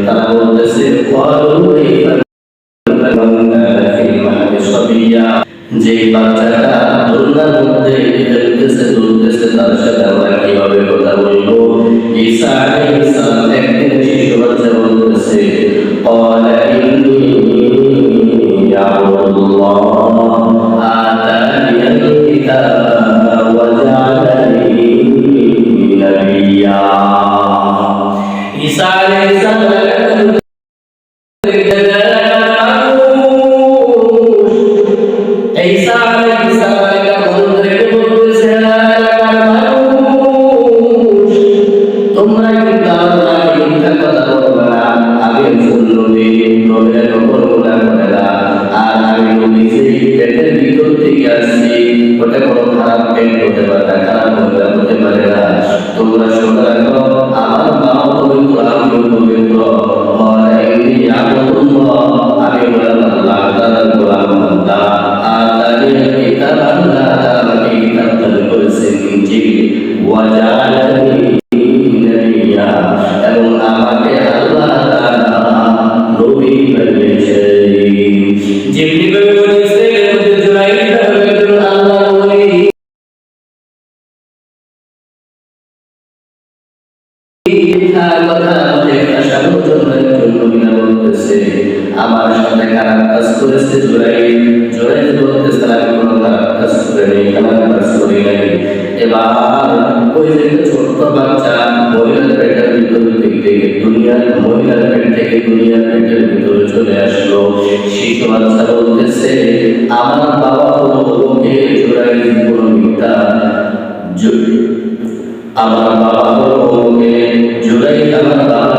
তারা বলতেছে সাবিয়া। যে বাচ্চাটা দোলনার মধ্যে খেলতেছে দুলতেছে তার সাথে আমরা কিভাবে কথা বলবো? ঈসা আলাইহিস সালাম একদিন শিশু বাচ্চা বলতেছে, ক্বালা ইন্নী আবদুল্লাহ আতানিয়াল কিতাবা ওয়া জাআলানি নাবিয়্যা। ঈসা আলাইহিস সালাম ঈসা আলাইহিস সালাম বন্ধুদেরকে বলতেছে, তোমরা কিন্তু আমার মিথ্যা কথা বলবে না, আমি একজন নবী, নবীরা কখনো গুনাহ করে না। আর আমি নবী সেই পেটের ভিতর থেকে আসছি, ওটা কোনো খারাপ পেট হতে পারে না, খারাপ হতে পারে না। তোমরা শুনে রাখো, আমার বাবা পবিত্র, আমিও পবিত্র। আমি বললাম আল্লাহ তাআলার গোলাম বান্দা। আতানিয়াল কিতাব, আল্লাহ তাআলা আমাকে কিতাব দান করেছেন ইনজিল, ওয়া জাআলানি নাবিয়্যা, এবং আমাকে আল্লাহ তাআলা নবী বানিয়েছেন। যেমনি করে বলেছে জুরাইর আল্লাহ বলি আমার সাথে খারাপ কাজ করেছে জুরাইর বলতেছে আমি কোনো খারাপ কাজ করিনি, খারাপ কাজ করি নাই। এবার ওই যে ছোট্ট বাচ্চা মহিলার পেটের ভিতর থেকে মহিলার পেট থেকে দুনিয়ার পেটের ভিতরে চলে আসলো। শিশু বাচ্চা বলতেছে আমার বাবা হলো ওকে জুরাইর কোনো মিথ্যা, আমার বাবা হলো ওকে জুরাইর আমার বাবা